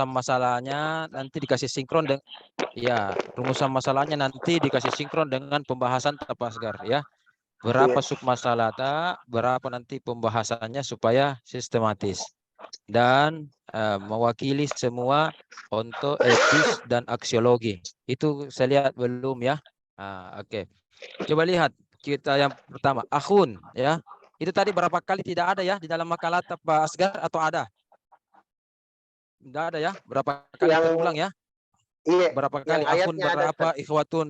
masalahnya nanti dikasih sinkron dengan ya, rumusan masalahnya nanti dikasih sinkron dengan pembahasan Tapasgar ya. Berapa Iya. sub masalah, berapa nanti pembahasannya supaya sistematis dan mewakili semua untuk etis dan aksiologi. Itu saya lihat belum ya. Oke. Coba lihat kita yang pertama, akhun ya. Itu tadi berapa kali tidak ada ya di dalam makalah Pak Asgar atau ada? Tidak ada ya. Berapa kali Yang terulang ya? iya, Berapa yang kali akhun ayatnya ada, berapa Ustaz. ikhwatun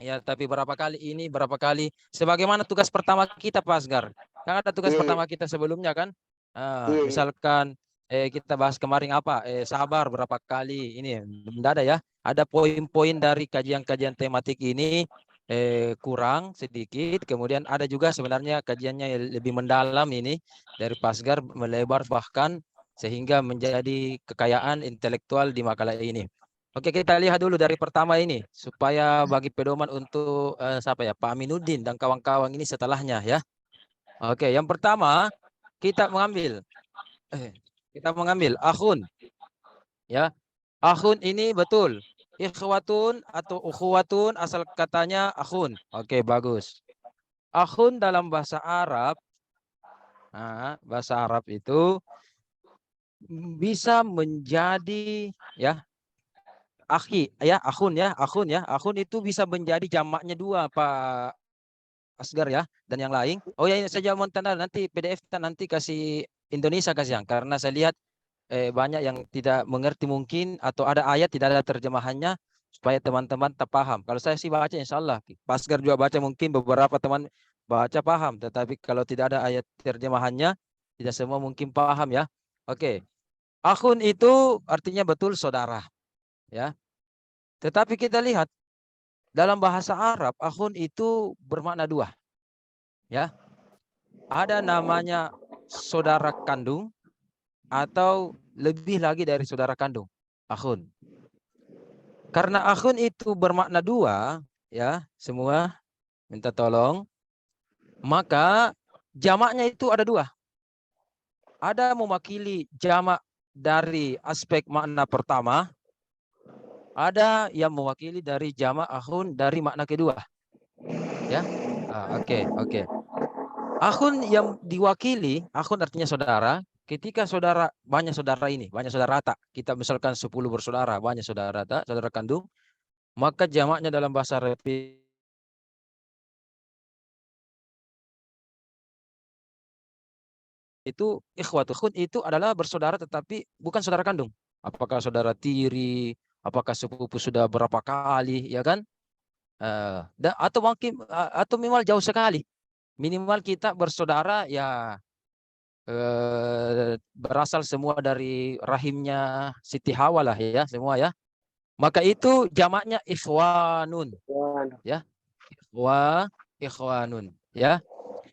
ya, tapi berapa kali ini, berapa kali. Sebagaimana tugas pertama kita Pak Asgar. Kan ada tugas Iya, iya. pertama kita sebelumnya kan. Iya, iya. Misalkan kita bahas kemarin apa? Sabar berapa kali ini. Tidak ada ya. Ada poin-poin dari kajian-kajian tematik ini kurang sedikit. Kemudian ada juga sebenarnya kajiannya lebih mendalam ini dari Pak Asgar, melebar bahkan sehingga menjadi kekayaan intelektual di makalah ini. Oke, kita lihat dulu dari pertama ini supaya bagi pedoman untuk siapa ya, Pak Aminuddin dan kawan-kawan ini setelahnya ya. Oke, yang pertama kita mengambil akhun ya. Akhun ini betul. Ikhwatun atau ukhuwatun asal katanya akhun. Oke, bagus. Akhun dalam bahasa Arab, bahasa Arab itu bisa menjadi ya akhi ya, akhun itu bisa menjadi jamaknya dua Pak Asgar ya, dan yang lain. Oh ya, ini saja mau tanda nanti PDF nanti kasih Indonesia kasih yang, karena saya lihat banyak yang tidak mengerti mungkin atau ada ayat tidak ada terjemahannya supaya teman-teman tak paham. Kalau saya sih baca insya Allah, Pak Asgar juga baca, mungkin beberapa teman baca paham, tetapi kalau tidak ada ayat terjemahannya tidak semua mungkin paham ya. Oke, akhun itu artinya betul saudara ya. Tetapi kita lihat dalam bahasa Arab akhun itu bermakna dua ya. Ada namanya saudara kandung atau lebih lagi dari saudara kandung, akhun. Karena akhun itu bermakna dua, ya, semua minta tolong, maka jamaknya itu ada dua. Ada mewakili jamak dari aspek makna pertama, ada yang mewakili dari jamak akhun dari makna kedua, ya. Oke. Akhun yang diwakili, akhun artinya saudara. Ketika banyak saudara tak. Kita misalkan 10 bersaudara, banyak saudara tak, saudara kandung. Maka jamaknya dalam bahasa Arab itu ikhwatu. Akhun itu adalah bersaudara tetapi bukan saudara kandung. Apakah saudara tiri, apakah sepupu sudah berapa kali, ya kan? Atau mungkin atau minimal jauh sekali. Minimal kita bersaudara ya berasal semua dari rahimnya Siti Hawa lah ya, semua ya. Maka itu jamaknya ikhwanun ya. Ikhwanun ya.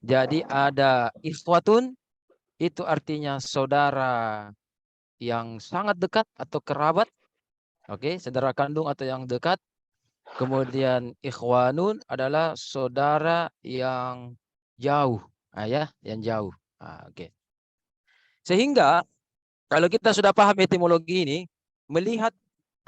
Jadi ada ikhwatun itu artinya saudara yang sangat dekat atau kerabat, oke, saudara kandung atau yang dekat. Kemudian ikhwanun adalah saudara yang jauh, ya, yang jauh. Oke. Sehingga kalau kita sudah paham etimologi ini, melihat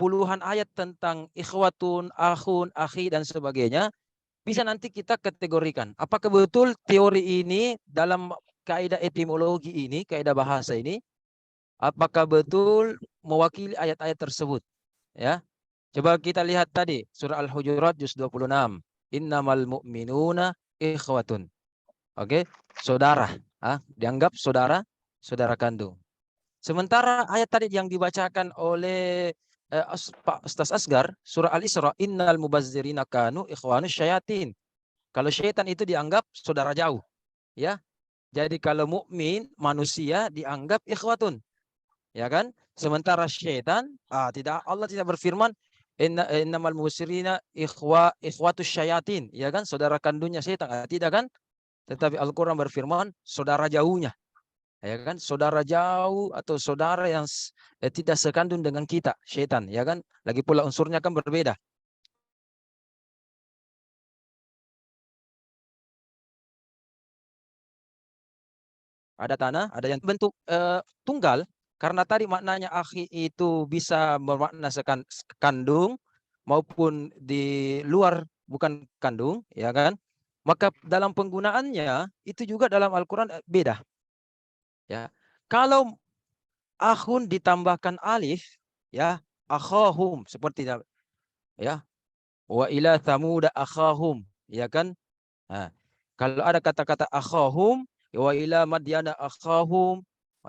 puluhan ayat tentang ikhwatun, akhun, akhi, dan sebagainya, bisa nanti kita kategorikan. Apakah betul teori ini dalam kaidah etimologi ini, kaidah bahasa ini, apakah betul mewakili ayat-ayat tersebut? Ya, coba kita lihat tadi, surah Al-Hujurat juz 26. Innamal mu'minuna ikhwatun. Oke, saudara. Dianggap saudara, saudara kandung. Sementara ayat tadi yang dibacakan oleh Pak Ustaz Asgar, surah Al-Isra, innal mubazzirina kanu ikhwanus syayatin. Kalau syaitan itu dianggap saudara jauh, ya. Jadi kalau mukmin manusia dianggap ikhwatun, ya kan? Sementara syaitan, Allah tidak berfirman innamal mubazzirina ikhwatus syayatin, ya kan? Saudara kandungnya syaitan, tidak kan? Tetapi Al-Qur'an berfirman saudara jauhnya, ya kan, saudara jauh atau saudara yang tidak sekandung dengan kita, syaitan, ya kan, lagi pula unsurnya kan berbeda, ada tanah, ada yang bentuk tunggal, karena tadi maknanya akhi itu bisa bermakna kandung maupun di luar bukan kandung, ya kan? Maka dalam penggunaannya itu juga dalam Al-Qur'an beda. Ya. Kalau akhun ditambahkan alif, ya, akhahum seperti ya. Wa ila thamud akhahum, ya kan? Nah, kalau ada kata-kata akhahum, wa ila madyana akhahum,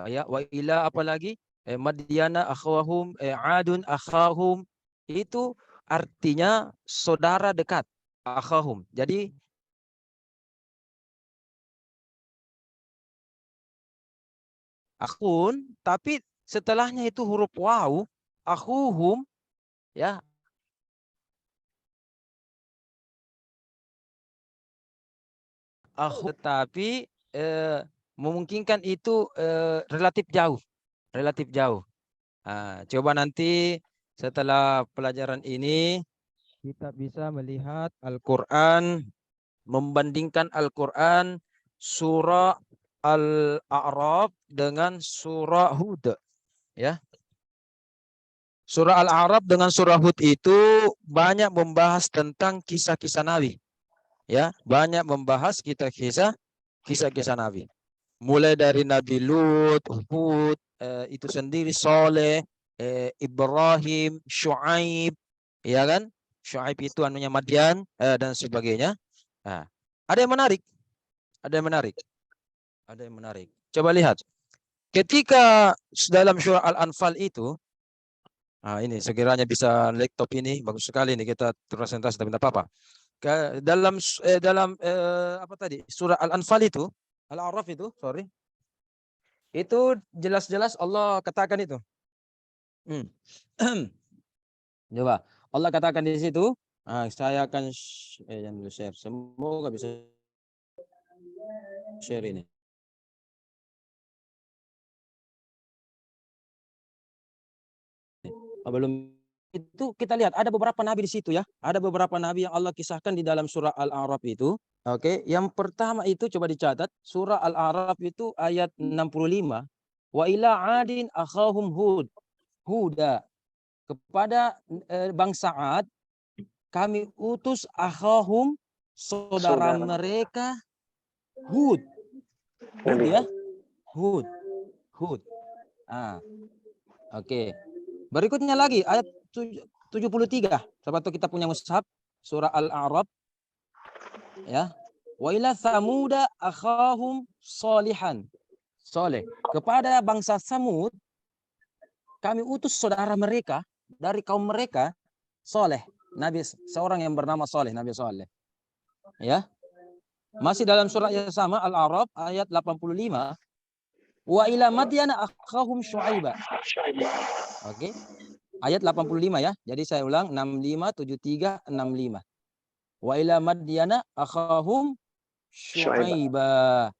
ya, wa ila apa lagi? Madyana akhahum, adun akhahum, itu artinya saudara dekat, akhahum. Jadi akhun, tapi setelahnya itu huruf waw, akhuhum, ya. Tetapi memungkinkan itu relatif jauh, relatif jauh. Coba nanti setelah pelajaran ini kita bisa melihat Al-Quran, membandingkan Al-Quran surah Al-A'raf dengan surah Hud, ya. Surah Al-A'raf dengan surah Hud itu banyak membahas tentang kisah-kisah Nabi, ya, banyak membahas kisah-kisah Nabi. Mulai dari Nabi Lut, Hud, itu sendiri, Soleh, Ibrahim, Shu'aib, ya kan? Shu'aib itu anunya Madian, dan sebagainya. Nah, ada yang menarik, ada yang menarik, ada yang menarik. Coba lihat, ketika dalam surah Al-Anfal itu, ini sekiranya bisa laptop ini bagus sekali nih kita presentasi, tapi tidak apa-apa. Dalam apa tadi? Surah Al-Anfal itu, Al-A'raf itu, sorry. Itu jelas-jelas Allah katakan itu. Coba Allah katakan di situ. Saya akan yang dulu share. Semoga bisa share ini. Belum itu kita lihat ada beberapa nabi di situ, ya. Ada beberapa nabi yang Allah kisahkan di dalam surah Al-A'raf itu. Oke, yang pertama itu coba dicatat, surah Al-A'raf itu ayat 65. Wa ila 'adin akhahum Huda. Kepada bangsa 'Ad kami utus akhahum, saudara mereka, Hud. Hud, ya. Hud. Oke. Berikutnya lagi ayat 73. Sahabat kita punya mushaf surah Al-A'raf, ya. Wa ila Samuda akhahum Salihan. Soleh. Kepada bangsa Samud kami utus saudara mereka dari kaum mereka, Soleh. Nabi seorang yang bernama Soleh, Nabi Soleh. Ya. Masih dalam surah yang sama Al-A'raf ayat 85. Wa ila Madyana akhahum Syu'aiba. Oke. Ayat 85, ya. Jadi saya ulang 65 73 65. Wa ila Madyana akhahum Syu'aiba.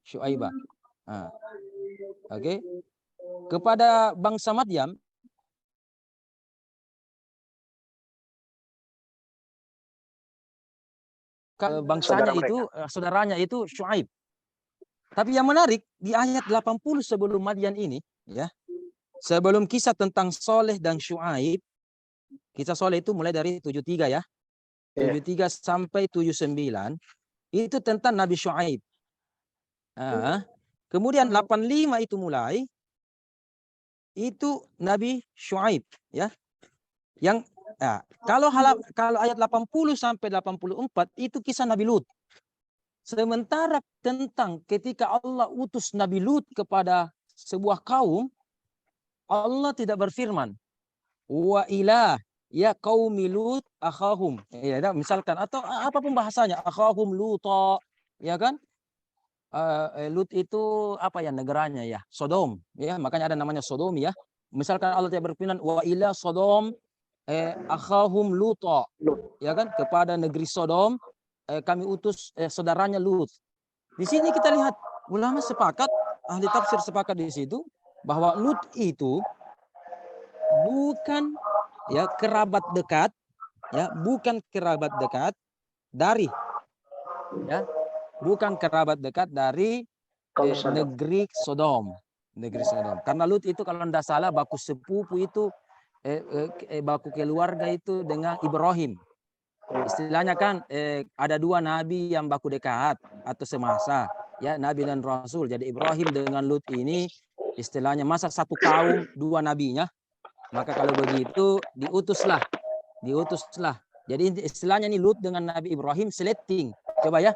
Syu'aiba. Oke. Kepada bangsa Madyan bangsanya itu saudaranya itu Syu'aib. Tapi yang menarik di ayat 80 sebelum Madyan ini, ya. Sebelum kisah tentang Soleh dan Syu'aib, kisah Soleh itu mulai dari 73, ya. 73 sampai 79 itu tentang Nabi Syu'aib. Kemudian 85 itu mulai itu Nabi Syu'aib, ya. Yang kalau ayat 80 sampai 84 itu kisah Nabi Lut. Sementara tentang ketika Allah utus Nabi Lut kepada sebuah kaum, Allah tidak berfirman wa ila ya qaumi Lut akhahum, ya, misalkan, atau apapun bahasanya, akhahum Luta, ya kan? Lut itu apa ya negaranya, ya, Sodom, ya, makanya ada namanya Sodom, ya. Misalkan Allah tidak berfirman wa ila Sodom akhahum Luta, ya kan, kepada negeri Sodom kami utus saudaranya Lut. Di sini kita lihat ulama sepakat, ahli tafsir sepakat di situ bahwa Lut itu bukan, ya, kerabat dekat, ya, bukan kerabat dekat dari, ya, bukan kerabat dekat dari negeri Sodom. Negeri Sodom. Karena Lut itu kalau tidak salah baku sepupu itu baku keluarga itu dengan Ibrahim. Istilahnya kan ada dua nabi yang baku dekat atau semasa, ya, nabi dan rasul. Jadi Ibrahim dengan Lut ini istilahnya masa satu kaum dua nabinya. Maka kalau begitu diutuslah. Jadi istilahnya nih Lut dengan Nabi Ibrahim seleting. Coba ya.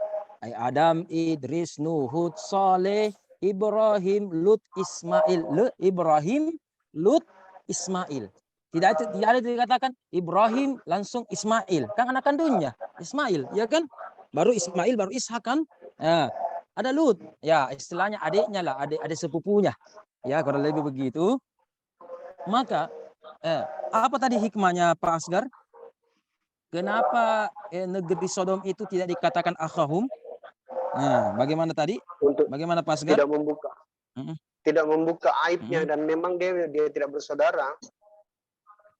Adam, Idris, Nuh, Hud, Saleh, Ibrahim, Lut, Ismail. Ibrahim, Lut, Ismail. Tidak ada dikatakan Ibrahim langsung Ismail. Kan anak kandungnya Ismail, ya kan? Baru Ismail, baru Ishak kan? Nah, ada Lut. Ya, istilahnya adiknya lah, adik sepupunya. Ya, kalau lebih begitu. Maka apa tadi hikmahnya Pak Asgar? Kenapa negeri Sodom itu tidak dikatakan akhahum? Nah, bagaimana tadi? Untuk Bagaimana Pak Asgar? Tidak membuka aibnya dan memang dia tidak bersaudara.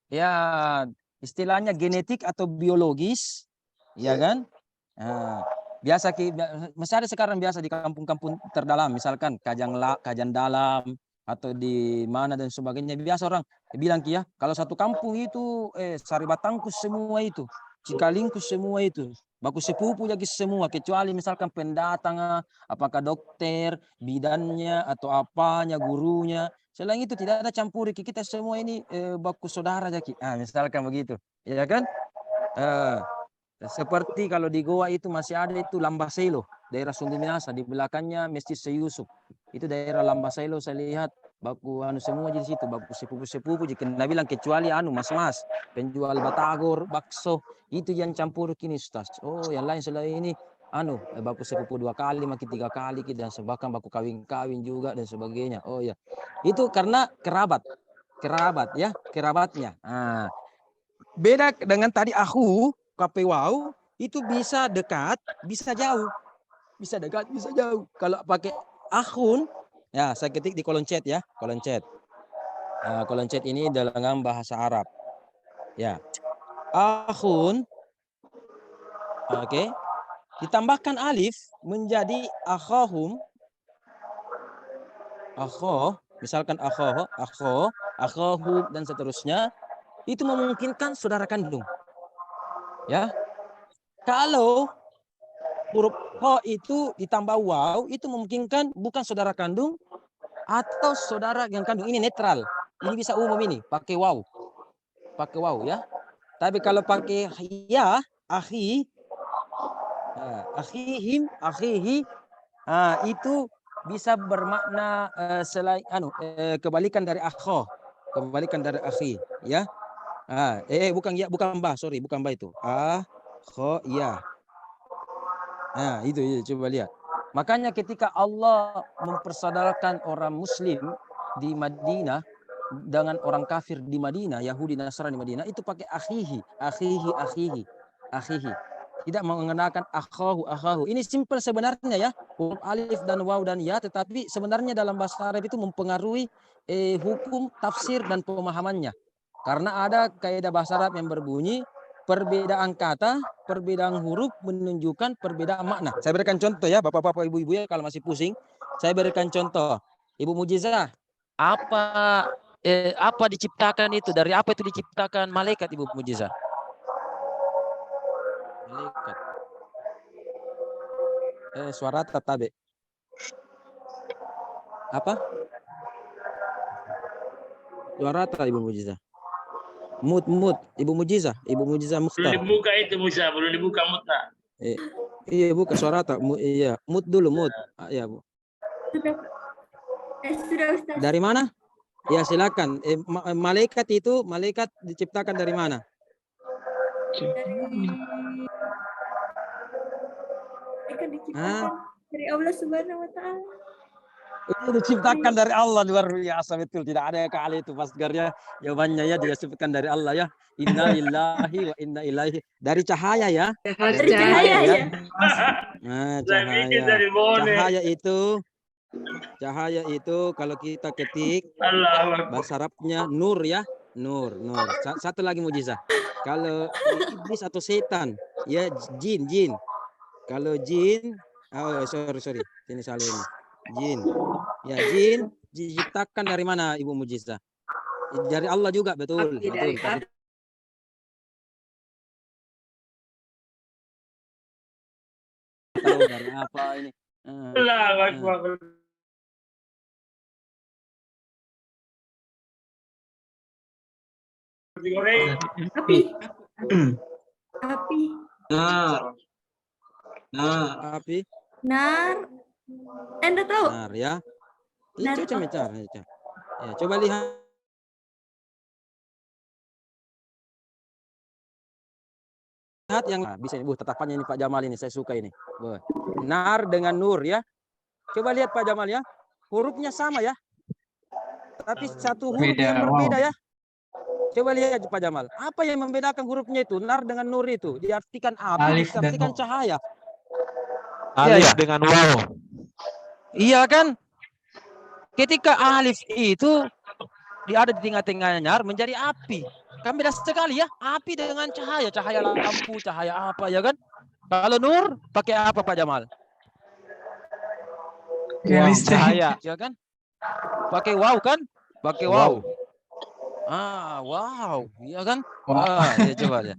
Ya, istilahnya genetik atau biologis, ya kan? Nah, biasa masih ada sekarang biasa di kampung-kampung terdalam, misalkan Kajan Dalam atau di mana dan sebagainya. Biasa orang bilang ya, kalau satu kampung itu Saribatangkus semua itu, Cikalingkus semua itu, baku sepupu lagi semua, kecuali misalkan pendatang, apakah dokter, bidannya atau apanya, gurunya. Selain itu tidak ada campur, kita semua ini baku saudara jadi. Misalkan begitu, ya kan? Seperti kalau di Goa itu masih ada itu Lambaselo, daerah Sunda Minasa, di belakangnya Masjid Seyusuf. Itu daerah Lambaselo saya lihat baku semua di situ, baku sepupu-sepupu. Jika Nabi bilang kecuali mas-mas penjual batagor, bakso, itu yang campur kini Ustaz. Oh, yang lain selain ini baku sepupu 2 kali, makin 3 kali dan bahkan baku kawin juga dan sebagainya. Oh ya. Itu karena kerabatnya. Beda dengan tadi aku KPWAU itu bisa dekat, bisa jauh. Bisa dekat, bisa jauh. Kalau pakai akhun, ya saya ketik di kolom chat ya, kolom chat. Kolom chat ini dalam bahasa Arab. Ya. Akhun. Oke. Ditambahkan alif menjadi akhahum. Misalkan akhahum dan seterusnya, itu memungkinkan saudara kandung. Ya. Kalau huruf ho itu ditambah waw, itu memungkinkan bukan saudara kandung atau saudara yang kandung. Ini netral. Ini bisa umum ini, pakai waw. Pakai waw ya. Tapi kalau pakai ya, akhi, akhihim, akhihi, itu bisa bermakna selain kebalikan dari akho, kebalikan dari akhi, ya. Bukan ba, sorry, bukan ba itu. Akho, ya. Nah, itu coba lihat. Makanya ketika Allah mempersaudarakan orang Muslim di Madinah dengan orang kafir di Madinah, Yahudi Nasrani di Madinah, itu pakai akhihi. Tidak mengenakan akhahu. Ini simpel sebenarnya ya, huruf alif dan waw dan ya, tetapi sebenarnya dalam bahasa Arab itu mempengaruhi hukum, tafsir dan pemahamannya. Karena ada kaidah bahasa Arab yang berbunyi perbedaan kata, perbedaan huruf menunjukkan perbedaan makna. Saya berikan contoh ya, bapak-bapak, ibu-ibu ya, kalau masih pusing. Saya berikan contoh. Ibu Mujizah, apa diciptakan itu? Dari apa itu diciptakan malaikat, Ibu Mujizah? Malaikat. Suara tatabe. Apa? Suara Ibu Mujizah. Mut Ibu Mujizah Mukhtar. Belum dibuka itu Musa, belum dibuka mutna. Iya buka suara tak? Iya, mut dulu mut. Ya Bu. Sudah Ustaz. Dari mana? Ya silakan. Malaikat diciptakan dari mana? Dari Allah Subhanahu wa taala. Itu diciptakan dari Allah, luar biasa betul. Tidak ada kali itu Mas Garya. Jawabannya ya disebutkan dari Allah ya. Inna lillahi wa inna ilaihi. Dari cahaya ya. Dari cahaya ya. Nah, cahaya itu kalau kita ketik bahasa Arabnya nur ya. Nur. Satu lagi mujizah. Kalau iblis atau setan ya jin. Kalau jin, sorry. Ini salah ini. Jin. Ya, diciptakan dari mana Ibu Mujiza? Dari Allah juga, betul. Api dari Betul. Tapi api. kalau dari apa ini? Allahu Akbar. Digoreng. Api. Api. Api, Nar. Anda tahu? benar ya. Nar. Itu cara. Ya, coba lihat. Lihat yang bisa ini, tetapannya ini Pak Jamal ini saya suka ini. Nar dengan nur ya. Coba lihat Pak Jamal ya. Hurufnya sama ya. Tapi satu huruf yang berbeda ya. Coba lihat Pak Jamal. Apa yang membedakan hurufnya itu? Nar dengan nur itu. Diartikan api, diartikan cahaya. Alif dengan waw. Iya kan? Ketika alif itu ada di tengah-tengahnya nar menjadi api. Kan beda sekali ya. Api dengan cahaya. Cahaya lampu, cahaya apa ya kan? Kalau nur pakai apa Pak Jamal? Wow, cahaya, ya kan? Pakai wow kan? Pakai wow. Wow, ya kan? Ya coba ya.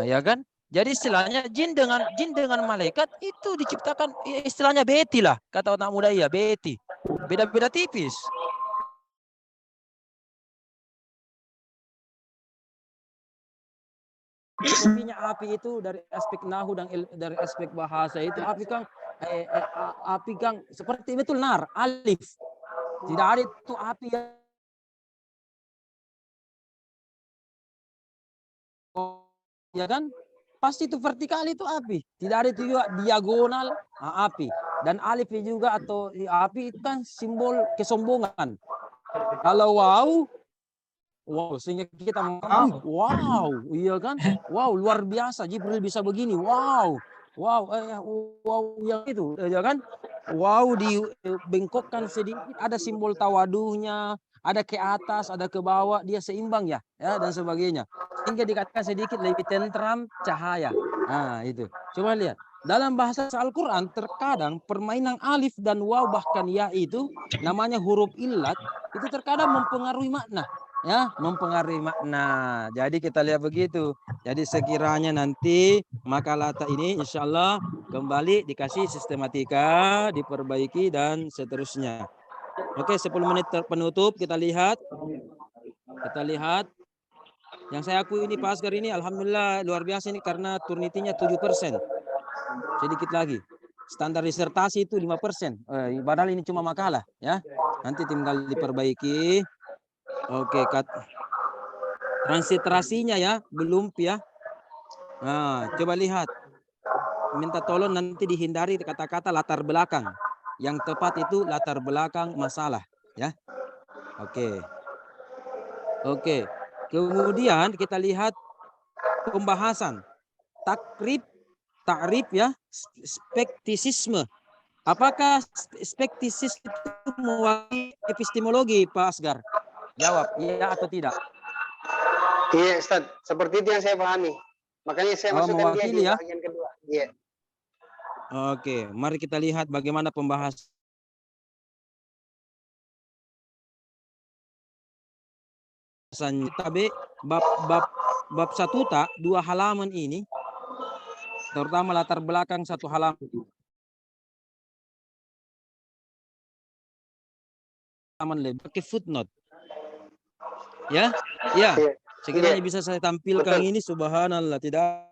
Ya kan? Jadi istilahnya jin dengan malaikat itu diciptakan istilahnya beti lah. Kata anak muda iya, beti. Beda-beda tipis. Intinya api itu dari aspek nahu dan dari aspek bahasa itu api kan seperti betul nar alif, tidak ada itu api ya kan, pasti itu vertikal itu api, tidak ada itu juga diagonal api, dan alif juga atau api itu kan simbol kesombongan. Kalau wow, sehingga kita wow, iya kan? Wow, luar biasa Jibril bisa begini. Wow, yang itu, ya kan? Wow, dibengkokkan sedikit, ada simbol tawaduhnya, ada ke atas, ada ke bawah, dia seimbang ya, dan sebagainya. Sehingga dikatakan sedikit lebih tentram cahaya. Nah, itu. Coba lihat. Dalam bahasa Al-Quran, terkadang permainan alif dan waw bahkan ya itu, namanya huruf illat, itu terkadang mempengaruhi makna. Ya, mempengaruhi makna. Jadi kita lihat begitu. Jadi sekiranya nanti makalata ini insya Allah kembali dikasih sistematika, diperbaiki dan seterusnya. Oke, 10 menit penutup kita lihat. Kita lihat. Yang saya akui ini Pak Asgar ini alhamdulillah luar biasa ini karena turnitinya 7%. Sedikit lagi. Standar disertasi itu 5%. Padahal ini cuma makalah ya. Nanti tinggal diperbaiki. Oke, transliterasinya ya, belum ya. Nah, coba lihat. Minta tolong nanti dihindari kata-kata latar belakang. Yang tepat itu latar belakang masalah, ya. Oke. Kemudian kita lihat pembahasan takrib ya, skeptisisme. Apakah skeptisisme itu mewakili epistemologi, Pak Asgar? Jawab, iya atau tidak? Iya, Ustaz. Seperti itu yang saya pahami. Makanya saya masukkan dia di ya? bagian kedua. Iya. Oke, mari kita lihat bagaimana pembahasan kitab bab 1 2 halaman ini, terutama latar belakang 1 halaman lebih pakai footnote. Ya. Sekiranya bisa saya tampilkan ini, subhanallah, tidak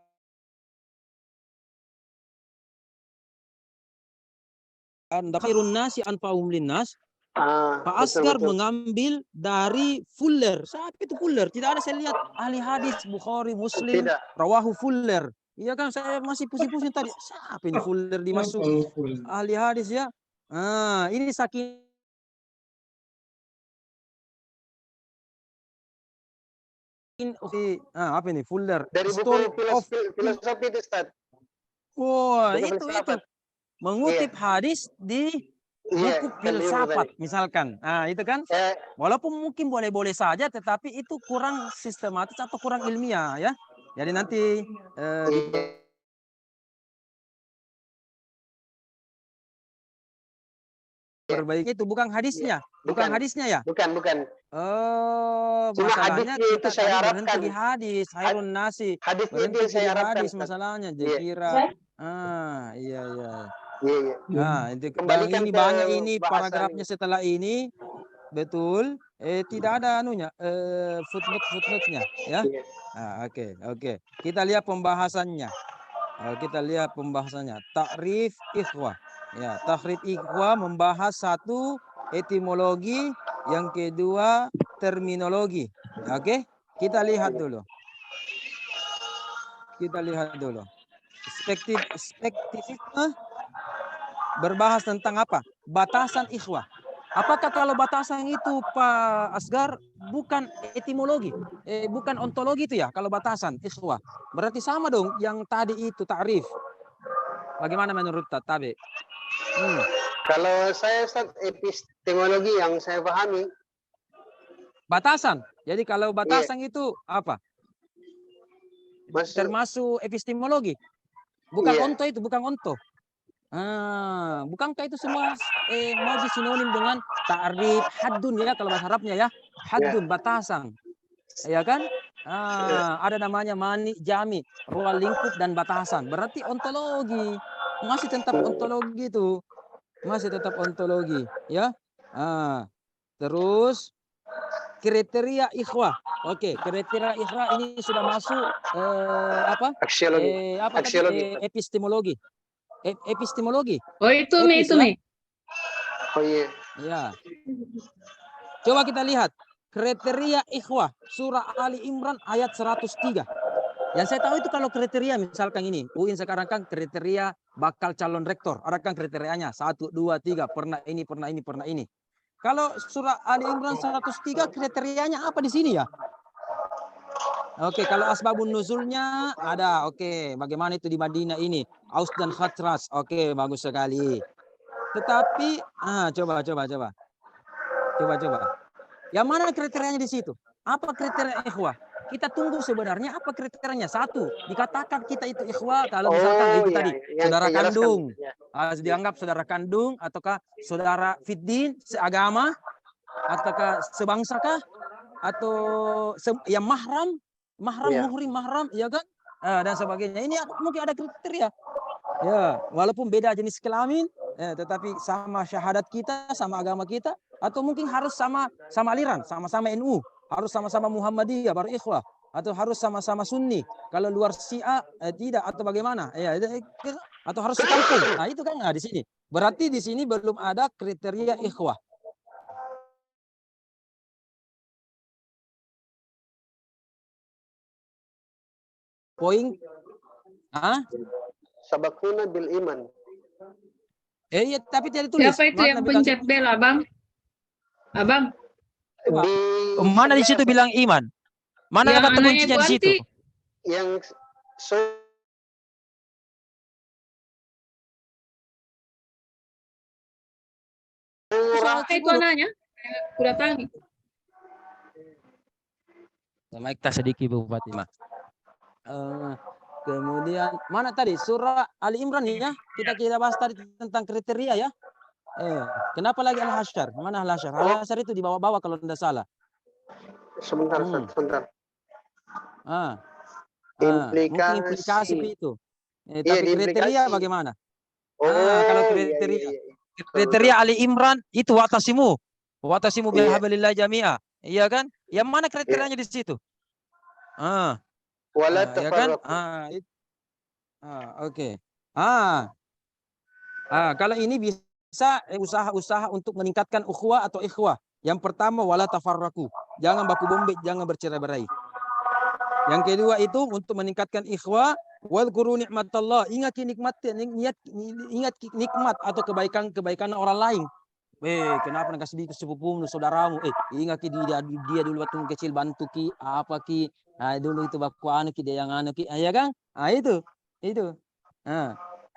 Khairun nasi anfa'uhum linnas. Pak Asgar mengambil dari Fuller. Siapa itu Fuller? Tidak ada saya lihat ahli hadis Bukhari, Muslim, Rawahu Fuller. Iya kan, saya masih pusing-pusing tadi. Siapa ini Fuller dimasuk ahli hadis ya? Ini saking apa ini Fuller? Dari buku filosofi itu, Ustaz. Itu mengutip hadis di buku filsafat misalkan. Itu kan walaupun mungkin boleh-boleh saja, tetapi itu kurang sistematis atau kurang ilmiah ya. Jadi nanti perbaiki itu bukan hadisnya. Bukan Bukan. hadisnya ya? Bukan. Oh, Cuma masalahnya hadisnya itu kita saya tadi berhenti harapkan. di hadis, Khairun Nasi. Hadisnya itu Berhenti yang saya di harapkan. hadis Ustaz. masalahnya. Iya. Dia kira. Iya. Iya. Nah, itu, dan Kembalikan ini ke banyak ini bahasan paragrafnya setelah ini. Betul. Tidak ada anunya, footnote-nya ya. Iya. Oke. Kita lihat pembahasannya. Takrif ikhwah. Ya, takrif ikhwah membahas satu etimologi, yang kedua terminologi. Oke, kita lihat dulu. Spektifisme berbahas tentang apa? Batasan ikhwah. Apakah kalau batasan itu Pak Asgar bukan etimologi, bukan ontologi itu ya? Kalau batasan ikhwah berarti sama dong yang tadi itu takrif. Bagaimana menurut Tabe? Kalau saya Ustaz, epistemologi yang saya pahami. Batasan. Jadi kalau batasan itu apa? Termasuk epistemologi. Bukan onto itu, bukan onto. Bukankah itu semua mau disinonim dengan ta'rif, haddun ya kalau bahasa Arabnya ya. Haddun, batasan. Ya kan? Ada namanya mani, jami, ruang lingkup dan batasan. Berarti ontologi. Masih tetap ontologi itu. Ya. Terus kriteria ikhwah. Oke, kriteria ikhwah ini sudah masuk Aksiologi. Epistemologi. Epistemologi. Oh itu nih. Oh iya. Ya. Coba kita lihat kriteria ikhwah surah Ali Imran ayat 103. Yang saya tahu itu kalau kriteria misalkan ini UIN sekarang kan kriteria bakal calon rektor. Ada kan kriterianya 1, 2, 3 pernah ini. Kalau surah Ali Imran 103 kriterianya apa di sini ya? Oke, kalau asbabun nuzulnya ada. Oke, bagaimana itu di Madinah ini? Aus dan Khatras. Oke, bagus sekali. Tetapi coba. Yang mana kriterianya di situ? Apa kriteria ikhwah? Kita tunggu sebenarnya apa kriterianya. 1, dikatakan kita itu ikhwah kalau misalkan itu tadi saudara kandung. Dianggap saudara kandung ataukah saudara fiddin seagama ataukah sebangsakah atau yang mahram, muhrim, ya kan? Dan sebagainya. Ini mungkin ada kriteria. Ya, walaupun beda jenis kelamin, tetapi sama syahadat kita, sama agama kita, atau mungkin harus sama aliran, sama-sama NU, harus sama-sama Muhammadiyah baru ikhwah, atau harus sama-sama Sunni. Kalau luar Syiah tidak atau bagaimana? Ya, atau harus sekampung. Nah, itu kan di sini. Berarti di sini belum ada kriteria ikhwah. Poin Sabakuna bil iman. Iya, tapi tidak ditulis. Siapa itu yang pencet bel, Abang? Mana di situ bilang iman? Mana yang kata kuncinya di situ? Yang itu anaknya. Udah tangi. Mic tak sedikit Bupati mah. Kemudian mana tadi surah Ali Imran ya? Kita bahas tadi tentang kriteria ya. Kenapa lagi Al-Hasyr? Mana Al-Hasyr? Al-Hasyr itu di bawah-bawah kalau tidak salah. Sebentar. Implikasi itu. Tapi kriteria bagaimana? Kalau kriteria. Kriteria Ali Imran itu watasimu bihablillah jami'a. Iya kan? Yang mana kriterianya di situ? Wala ya kan? Oke. Kalau ini bisa usaha-usaha untuk meningkatkan ukhuwah atau ikhwah. Yang pertama wala tafarraku. Jangan baku bombek, jangan bercerai-berai. Yang kedua itu untuk meningkatkan ikhwah, wadhkuru nikmatallah. Ingat nikmat atau kebaikan orang lain. Kenapa nak kasih sepupumu, saudaramu? Ingat dia dulu waktu kecil bantu ki, apa ki? Dulu itu baku anu ki, dia yang anu ki, ya kan? Itu.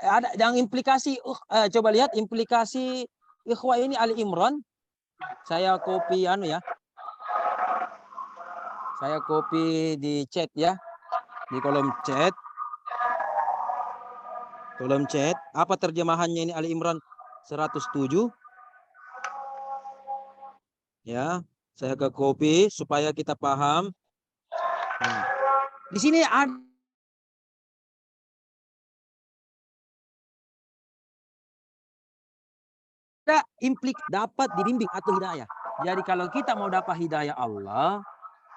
Ada yang implikasi. Coba lihat implikasi ikhwah ini Ali Imran. Saya copy ya. Saya copy di chat ya. Di kolom chat. Apa terjemahannya ini Ali Imran 107? Ya, saya ke copy supaya kita paham. Di sini ada implik dapat dibimbing atau hidayah. Jadi kalau kita mau dapat hidayah Allah,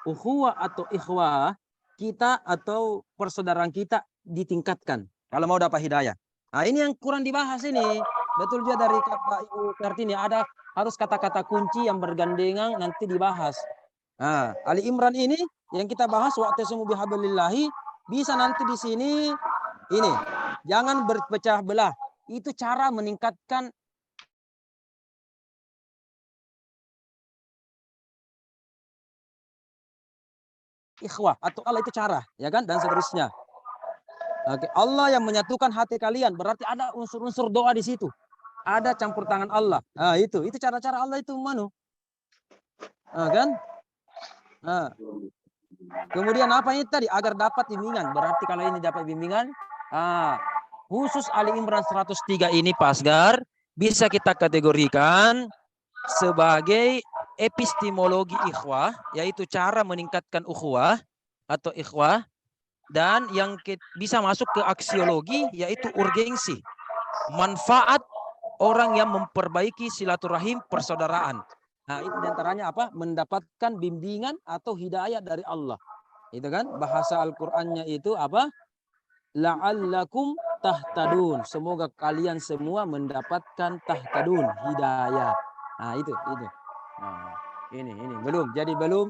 ukhuwah atau ikhwah, kita atau persaudaraan kita ditingkatkan kalau mau dapat hidayah. Nah, ini yang kurang dibahas ini. Betul juga dari kata Ibu Kartini, ada harus kata-kata kunci yang bergandengan nanti dibahas. Nah, Ali Imran ini yang kita bahas wa'tasimu bihablillahi, bisa nanti di sini ini. Jangan berpecah belah. Itu cara meningkatkan ikhwah atau Allah, itu cara, ya kan, dan seterusnya. Oke, Allah yang menyatukan hati kalian, berarti ada unsur-unsur doa di situ. Ada campur tangan Allah. Nah, itu cara-cara Allah itu manu. Nah, kan? Nah. Kemudian apa ini tadi? Agar dapat bimbingan. Berarti kalau ini dapat bimbingan, khusus Ali Imran 103 ini Pasgar bisa kita kategorikan sebagai epistemologi ikhwah, yaitu cara meningkatkan ukhuwah atau ikhwah, dan yang bisa masuk ke aksiologi yaitu urgensi, manfaat orang yang memperbaiki silaturahim persaudaraan. Nah, itu diantaranya apa? Mendapatkan bimbingan atau hidayah dari Allah. Itu kan bahasa Al-Qur'annya itu apa? La'allakum tahtadun. Semoga kalian semua mendapatkan tahtadun, hidayah. Nah, itu. Nah, ini belum. Jadi belum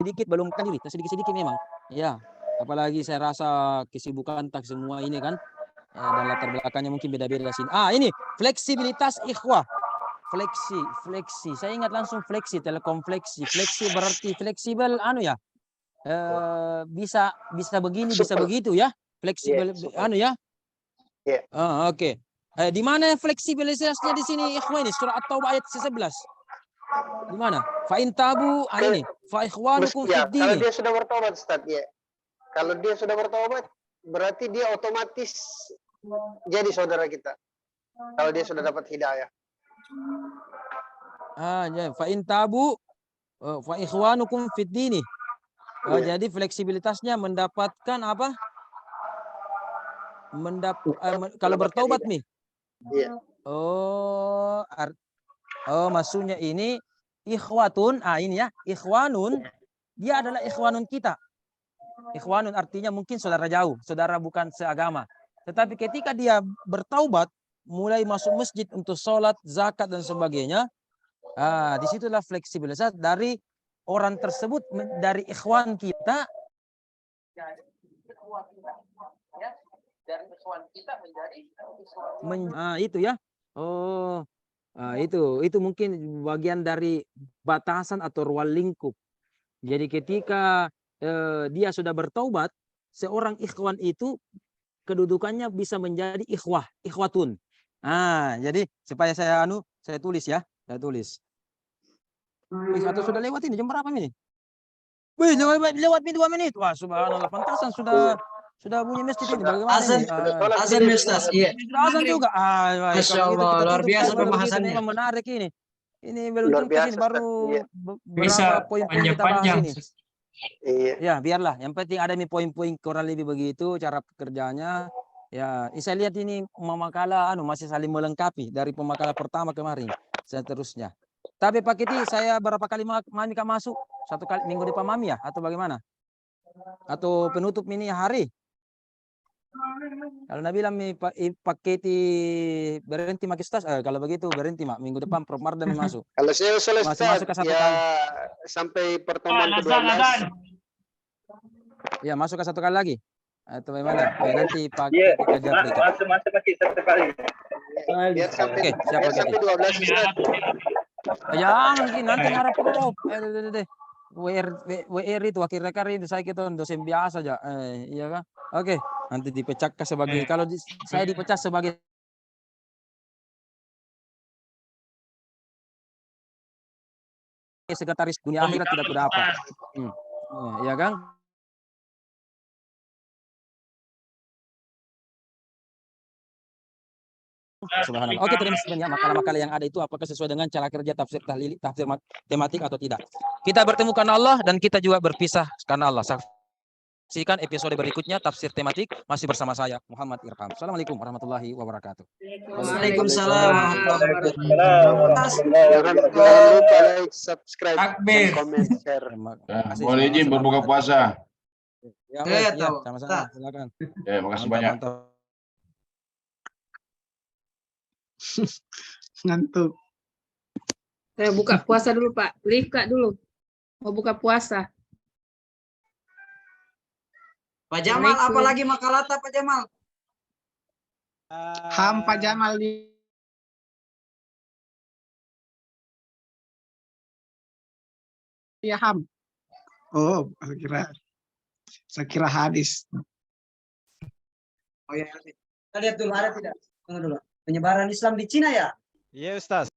sedikit belum kan diri, sedikit-sedikit memang. Ya, apalagi saya rasa kesibukan tak semua ini kan. Dan latar belakangnya mungkin beda-beda sini. Ini fleksibilitas ikhwah. Fleksi. Saya ingat langsung fleksi, telekom fleksi. Fleksi berarti fleksibel ya. Bisa begini, bisa begitu ya. Fleksibel ya. Oke. Di mana fleksibilitasnya di sini ikhwah ini? Surah At-Taubah ayat 11. Di mana? Fa in tabu ini. Fa ikhwanukum fid din. Kalau dia sudah bertobat, Ustaz, ya. Kalau dia sudah bertobat, berarti dia otomatis jadi saudara kita. Kalau dia sudah dapat hidayah. Fa in tabu fa ikhwanukum fid din. Jadi fleksibilitasnya mendapatkan apa? Kalau bertobat nih. Iya. Maksudnya ini ikhwatun. Ini ya, ikhwanun. Dia adalah ikhwanun kita. Ikhwanun artinya mungkin saudara jauh, saudara bukan seagama. Tetapi ketika dia bertaubat, mulai masuk masjid untuk sholat, zakat dan sebagainya, disitulah fleksibilitas dari orang tersebut, dari ikhwan kita. Dari ikhwan kita menjadi itu ya. Itu mungkin bagian dari batasan atau ruang lingkup. Jadi ketika dia sudah bertaubat, seorang ikhwan itu kedudukannya bisa menjadi ikhwatun. Jadi supaya saya tulis ya, saya tulis. Atau sudah lewat ini, jam berapa ini? Wih, lewat 2 menit. Wah, subhanallah, pantasan sudah bunyi masjid ini. Bagaimana ini? Azan Ustaz, iya. Sudah azan juga. Masya Allah, luar biasa pembahasannya. Memang menarik ini. Ini belum Luar tuntas ini, biasa, baru Bisa berapa poin-poin kita bahas panjang-panjang. ini. Iya. Ya, biarlah. Yang penting ada nih poin-poin kurang lebih begitu cara pekerjaannya. Ya, saya lihat ini makalah masih saling melengkapi dari pemakalah pertama kemarin seterusnya. Tapi Pak Kiti, saya berapa kali Mami masuk? 1 kali minggu depan Mami ya? Atau bagaimana? Atau penutup ini hari? Kalau Nabi bilang Pak Kiti berhenti makistas, kalau begitu berhenti minggu depan Prof Mardhani masuk. Kalau saya selesai Masuk ke 1 ya kali. sampai pertemuan Azan. ke-12. Ya, masuk ke 1 kali lagi. Atau bagaimana? Nanti Pak Iya, Kiti kerja. masuk pakai 1 kali. Biar sampai Oke, siap, biar Pak sampai 12 Ustaz. Jangan nanti ngarep Prof. WR itu wakil rekar itu saya kita dosen biasa aja. Iya kan? Oke, nanti dipecahkan sebagai kalau saya dipecah sebagai sekretaris dunia akhirat tidak dapat. Iya kan? Subhanallah. Oke, terima kasih ya. Makalah-makalah yang ada itu apakah sesuai dengan cara kerja tafsir tahlili, tafsir tematik atau tidak. Kita bertemu karena Allah dan kita juga berpisah karena Allah. Saksikan episode berikutnya tafsir tematik masih bersama saya Muhammad Irham. Assalamualaikum warahmatullahi wabarakatuh. Waalaikumsalam warahmatullahi Jangan lupa like, subscribe, Takbir. dan komen, share. Terima Ya, kasih. mohon izin Sama-sama. berbuka puasa. Ya, Ya, baik, ya, tahu. sama-sama. Silakan. Ya, makasih Mantap, banyak. mantap. Ngantuk. Saya buka puasa dulu, Pak. Live Kak dulu. Mau buka puasa. Pak Jamal, apa lagi makalata Pak Jamal? Ham Pak Jamal di ya Ham. Oh, saya kira hadis. Oh ya, kita lihat dulu ada tidak? Tunggu dulu. Penyebaran Islam di Cina ya? Iya Ustaz.